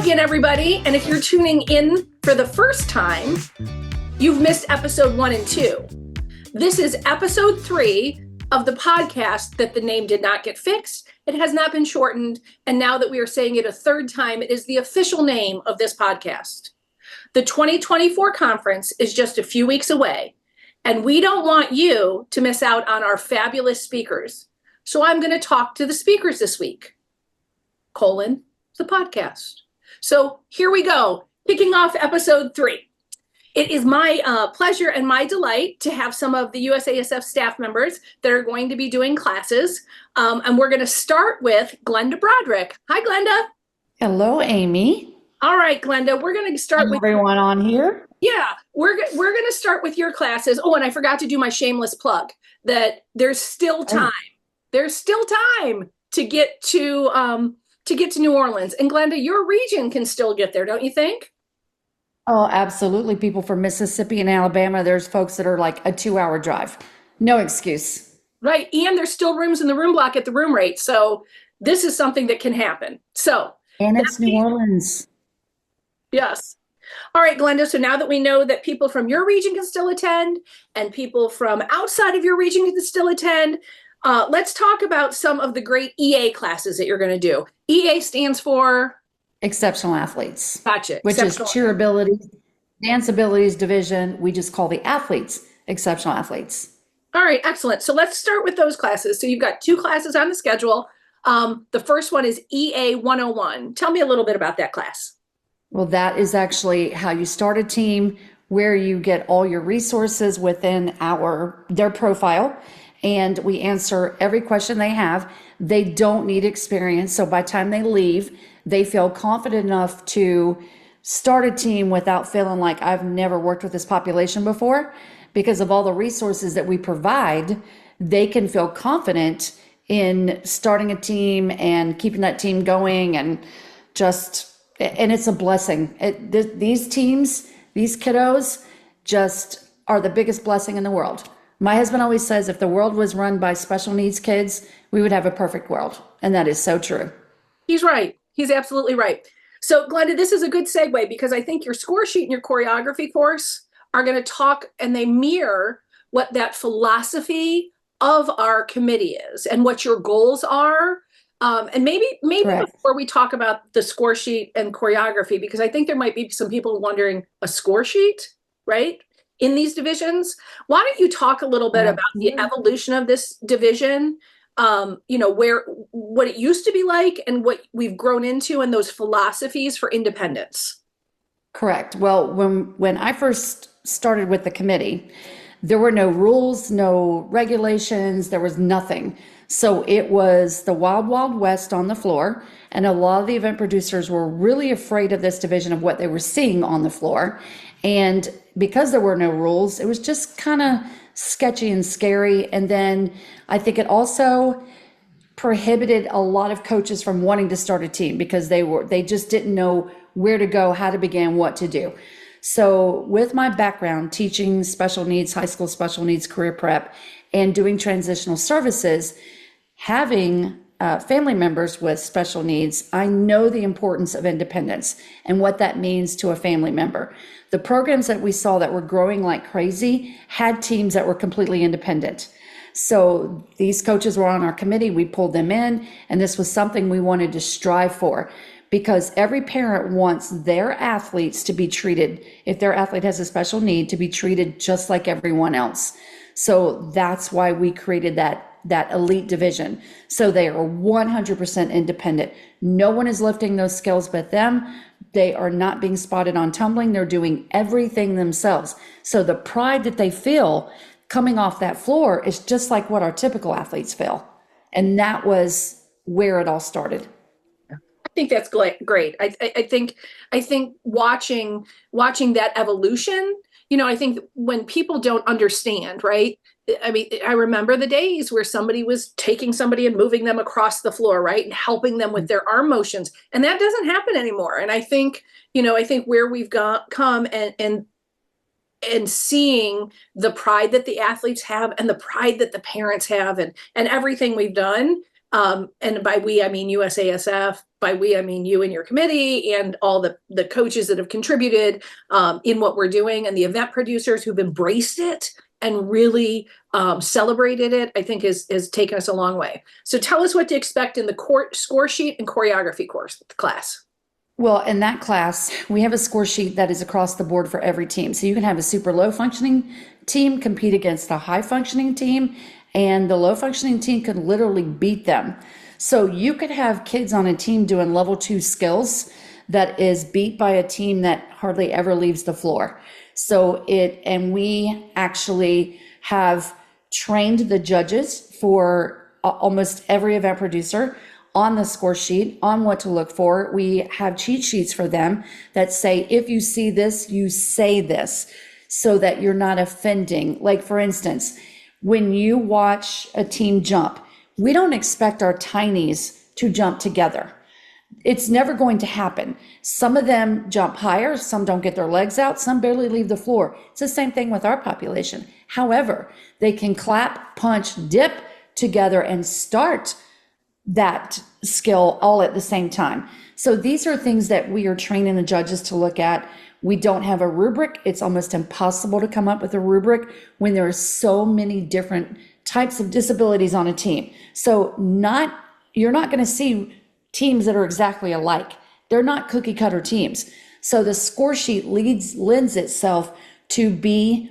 again, everybody. And if you're tuning in for the first time, you've missed episode 1 and 2. This is episode 3 of the podcast that the name did not get fixed. It has not been shortened. And now that we are saying it a third time, it is the official name of this podcast. The 2024 conference is just a few weeks away, and we don't want you to miss out on our fabulous speakers. So I'm going to talk to the speakers this week, the podcast. So here we go, kicking off episode 3. It is my pleasure and my delight to have some of the USASF staff members that are going to be doing classes. And we're going to start with Glenda Broaderick. Hi, Glenda. Hello, Amy. All right, Glenda, we're going to start with everyone on here. Yeah, we're going to start with your classes. Oh, and I forgot to do my shameless plug that there's still time. There's still time to get to New Orleans. And Glenda, your region can still get there, don't you think? Oh, absolutely. People from Mississippi and Alabama, there's folks that are like a 2-hour drive. No excuse. Right. And there's still rooms in the room block at the room rate. So this is something that can happen. And it's New Orleans. Yes. All right, Glenda. So now that we know that people from your region can still attend and people from outside of your region can still attend, let's talk about some of the great EA classes that you're going to do. EA stands for? Exceptional Athletes. Gotcha. Which is cheer abilities, dance abilities division. We just call the athletes exceptional athletes. All right, excellent. So let's start with those classes. So you've got 2 classes on the schedule. The first one is EA 101. Tell me a little bit about that class. Well, that is actually how you start a team, where you get all your resources within their profile, and we answer every question they have. They don't need experience, so by the time they leave, they feel confident enough to start a team without feeling like I've never worked with this population before. Because of all the resources that we provide, they can feel confident in starting a team and keeping that team going, and it's a blessing. These teams, these kiddos just are the biggest blessing in the world. My husband always says if the world was run by special needs kids, we would have a perfect world. And that is so true. He's right. He's absolutely right. So Glenda, this is a good segue because I think your score sheet and your choreography course are going to talk, and they mirror what that philosophy of our committee is and what your goals are. And maybe Correct. Before we talk about the score sheet and choreography, because I think there might be some people wondering, a score sheet, right, in these divisions. Why don't you talk a little bit about the evolution of this division, what it used to be like and what we've grown into, and those philosophies for independence. Correct. Well, when I first started with the committee, there were no rules, no regulations, there was nothing. So it was the wild, wild west on the floor. And a lot of the event producers were really afraid of this division, of what they were seeing on the floor. And because there were no rules, it was just kind of sketchy and scary. And then I think it also prohibited a lot of coaches from wanting to start a team because they just didn't know where to go, how to begin, what to do. So with my background teaching special needs, high school special needs, career prep, and doing transitional services, having family members with special needs, I know the importance of independence and what that means to a family member. The programs that we saw that were growing like crazy had teams that were completely independent. So these coaches were on our committee, we pulled them in, and this was something we wanted to strive for, because every parent wants their athletes to be treated, if their athlete has a special need, to be treated just like everyone else. So that's why we created that elite division. So they are 100% independent. No one is lifting those skills but them. They are not being spotted on tumbling. They're doing everything themselves. So the pride that they feel coming off that floor is just like what our typical athletes feel. And that was where it all started. I think that's great. I think watching that evolution, I think when people don't understand, right? I mean, I remember the days where somebody was taking somebody and moving them across the floor, right? And helping them with their arm motions. And that doesn't happen anymore. And I think where we've come and seeing the pride that the athletes have and the pride that the parents have and everything we've done, And by we, I mean USASF. By we, I mean you and your committee and all the coaches that have contributed in what we're doing, and the event producers who've embraced it and really celebrated it, I think has taken us a long way. So tell us what to expect in the score sheet and choreography class. Well, in that class, we have a score sheet that is across the board for every team. So you can have a super low functioning team compete against a high functioning team, and the low functioning team could literally beat them. So you could have kids on a team doing level 2 skills that is beat by a team that hardly ever leaves the floor. And we actually have trained the judges for almost every event producer on the score sheet on what to look for. We have cheat sheets for them that say, if you see this, you say this, so that you're not offending. Like, for instance, when you watch a team jump, we don't expect our tinies to jump together. It's never going to happen. Some of them jump higher, some don't get their legs out, some barely leave the floor. It's the same thing with our population. However, they can clap, punch, dip together and start that skill all at the same time. So these are things that we are training the judges to look at. We don't have a rubric. It's almost impossible to come up with a rubric when there are so many different types of disabilities on a team. So you're not going to see teams that are exactly alike. They're not cookie cutter teams. So the score sheet lends itself to be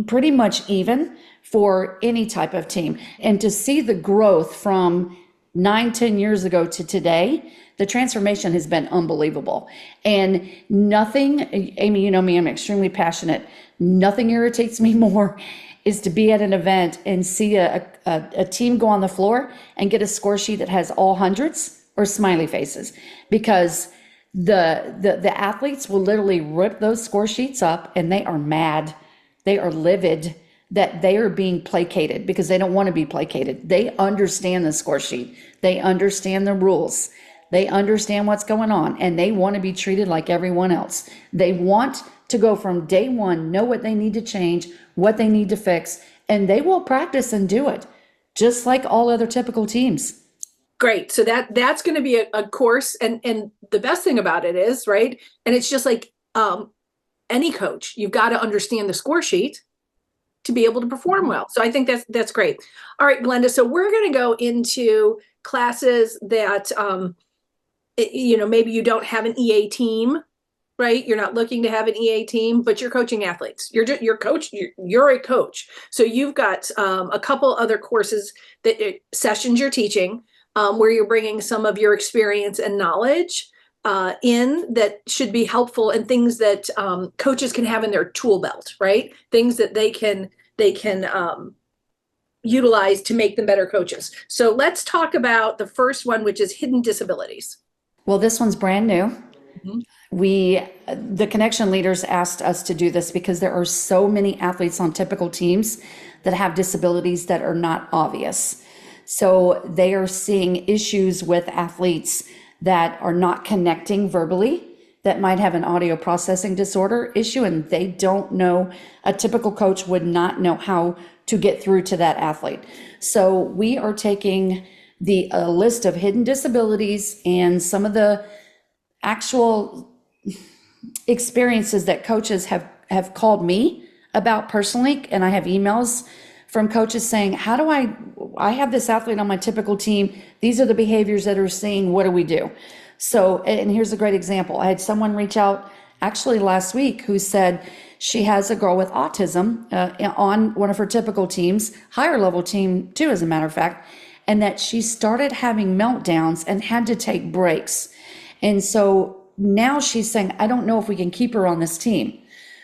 pretty much even for any type of team. And to see the growth from 9-10 years ago to today, the transformation has been unbelievable. And nothing, Amy, you know me, I'm extremely passionate. Nothing irritates me more is to be at an event and see a team go on the floor and get a score sheet that has all hundreds or smiley faces, because the athletes will literally rip those score sheets up and they are mad. They are livid that they are being placated because they don't want to be placated. They understand the score sheet. They understand the rules. They understand what's going on, and they want to be treated like everyone else. They want to go from day one, know what they need to change, what they need to fix, and they will practice and do it, just like all other typical teams. Great. So that's going to be a course. And the best thing about it is, right, and it's just like any coach, you've got to understand the score sheet to be able to perform well. So I think that's great. All right, Glenda. So we're going to go into classes that, maybe you don't have an EA team, right? You're not looking to have an EA team, but you're coaching athletes. You're a coach. So you've got a couple other courses sessions you're teaching where you're bringing some of your experience and knowledge in that should be helpful, and things that coaches can have in their tool belt, right? Things that they can utilize to make them better coaches. So let's talk about the first one, which is hidden disabilities. Well, this one's brand new. Mm-hmm. The connection leaders asked us to do this because there are so many athletes on typical teams that have disabilities that are not obvious. So they are seeing issues with athletes that are not connecting verbally, that might have an audio processing disorder issue, and they don't know, a typical coach would not know how to get through to that athlete. So we are taking the list of hidden disabilities and some of the actual experiences that coaches have called me about personally, and I have emails from coaches saying, how do I have this athlete on my typical team, these are the behaviors that are seeing, what do we do? So, and here's a great example. I had someone reach out actually last week who said she has a girl with autism on one of her typical teams, higher level team too, as a matter of fact, and that she started having meltdowns and had to take breaks. And so now she's saying, I don't know if we can keep her on this team.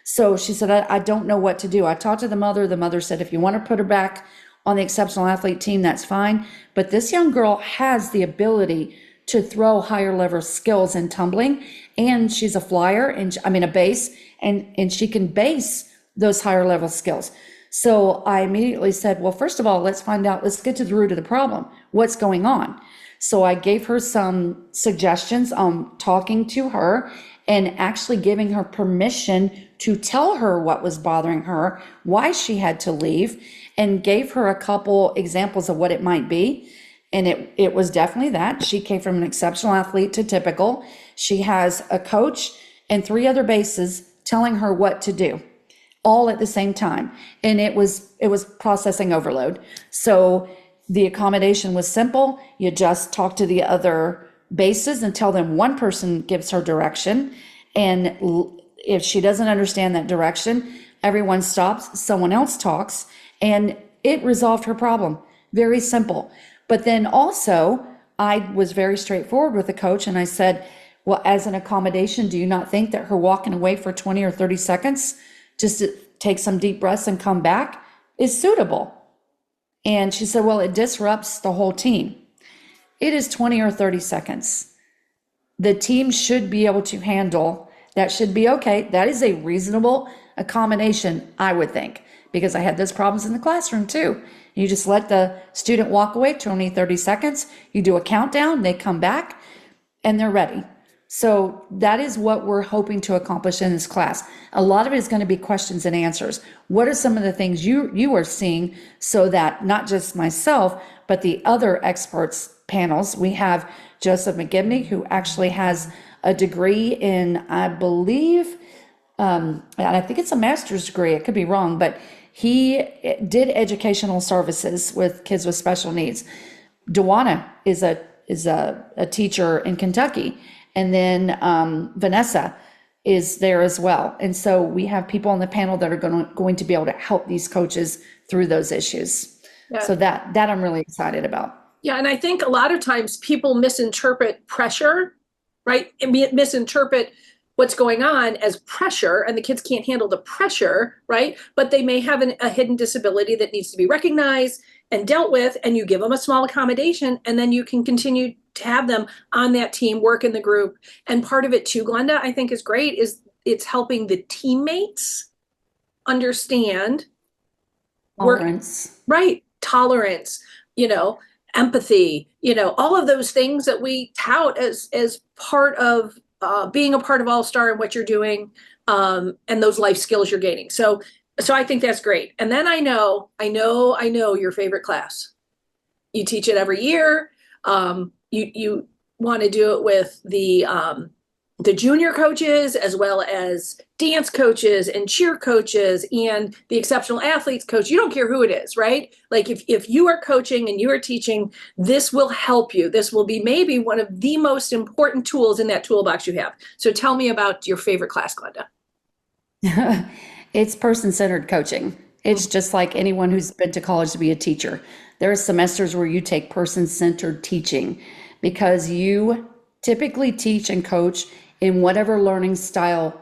So she said, I don't know what to do. I talked to the mother. The mother said, if you want to put her back on the exceptional athlete team, that's fine. But this young girl has the ability to throw higher level skills in tumbling. And she's a flyer, and a base, and she can base those higher level skills. So I immediately said, well, first of all, let's find out, let's get to the root of the problem. What's going on? So I gave her some suggestions on talking to her and actually giving her permission to tell her what was bothering her, why she had to leave, and gave her a couple examples of what it might be. And it was definitely that. She came from an exceptional athlete to typical. She has a coach and 3 other bases telling her what to do, all at the same time. And it was processing overload. So the accommodation was simple. You just talk to the other bases and tell them one person gives her direction. And if she doesn't understand that direction, everyone stops, someone else talks, and it resolved her problem. Very simple. But then also, I was very straightforward with the coach, and I said, well, as an accommodation, do you not think that her walking away for 20 or 30 seconds just to take some deep breaths and come back is suitable? And she said, well, it disrupts the whole team. It is 20 or 30 seconds. The team should be able to handle that. Should be okay. That is a reasonable accommodation, I would think, because I had those problems in the classroom too. You just let the student walk away 20, 30 seconds. You do a countdown, they come back, and they're ready. So that is what we're hoping to accomplish in this class. A lot of it is going to be questions and answers. What are some of the things you are seeing, so that not just myself, but the other experts panels, we have Joseph McGibney, who actually has a degree in, I believe, and I think it's a master's degree, it could be wrong, but he did educational services with kids with special needs. Dewana is a teacher in Kentucky. And then Vanessa is there as well. And so we have people on the panel that are going to be able to help these coaches through those issues. Yeah. So that I'm really excited about. Yeah, and I think a lot of times people misinterpret pressure, right? And misinterpret what's going on as pressure, and the kids can't handle the pressure, right? But they may have a hidden disability that needs to be recognized and dealt with, and you give them a small accommodation, and then you can continue to have them on that team, work in the group. And part of it too, Glenda, I think is great, is it's helping the teammates understand tolerance. Right, tolerance, empathy, all of those things that we tout as part of being a part of All Star and what you're doing, and those life skills you're gaining. So I think that's great. And then I know your favorite class. You teach it every year. You want to do it with the junior coaches, as well as dance coaches and cheer coaches and the exceptional athletes coach. You don't care who it is, right? Like if you are coaching and you are teaching, this will help you. This will be maybe one of the most important tools in that toolbox you have. So tell me about your favorite class, Glenda. It's person-centered coaching. It's just like anyone who's been to college to be a teacher. There are semesters where you take person-centered teaching, because you typically teach and coach in whatever learning style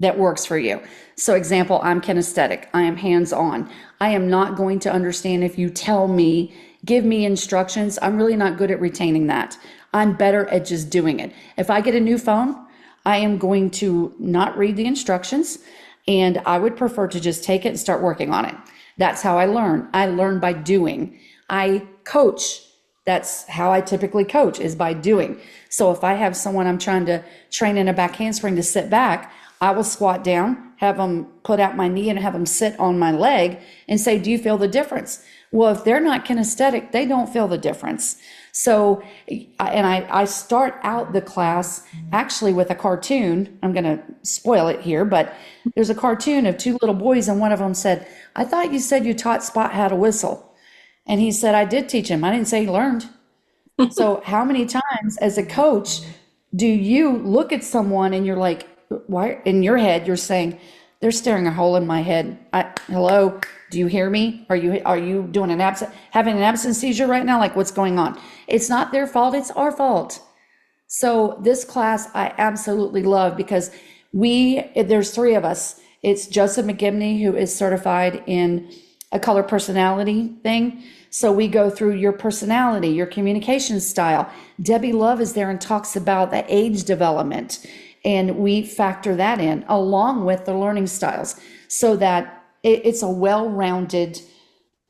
that works for you. So example, I'm kinesthetic. I am hands-on. I am not going to understand if you tell me, give me instructions. I'm really not good at retaining that. I'm better at just doing it. If I get a new phone, I am going to not read the instructions, and I would prefer to just take it and start working on it. That's how I learn. I learn by doing. I coach. That's how I typically coach, is by doing. So if I have someone I'm trying to train in a back handspring to sit back, I will squat down, have them put out my knee and have them sit on my leg and say, do you feel the difference? Well, if they're not kinesthetic, they don't feel the difference. So, I start out the class actually with a cartoon. I'm going to spoil it here, but there's a cartoon of 2 little boys, and one of them said, I thought you said you taught Spot how to whistle. And he said, I did teach him. I didn't say he learned. So how many times as a coach do you look at someone and you're like, why? In your head, you're saying, they're staring a hole in my head. Hello, do you hear me? Are you doing having an absence seizure right now? Like, what's going on? It's not their fault. It's our fault. So this class I absolutely love, because there's 3 of us. It's Joseph McGibney, who is certified in a color personality thing. So we go through your personality, your communication style. Debbie Love is there and talks about the age development. And we factor that in along with the learning styles, so that it's a well-rounded,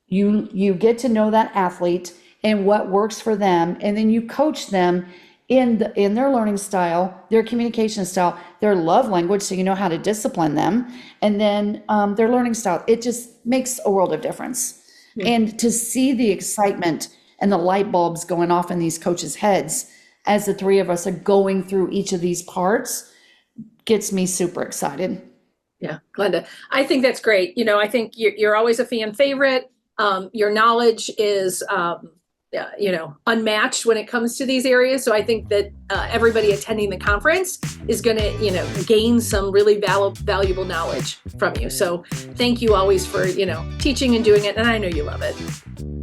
you get to know that athlete and what works for them. And then you coach them in their learning style, their communication style, their love language, so you know how to discipline them, and then their learning style. It just makes a world of difference. And to see the excitement and the light bulbs going off in these coaches' heads as the three of us are going through each of these parts gets me super excited. Yeah, Glenda, I think that's great. I think you're always a fan favorite. Your knowledge is, unmatched when it comes to these areas. So I think that everybody attending the conference is going to, gain some really valuable knowledge from you. So thank you always for, teaching and doing it. And I know you love it.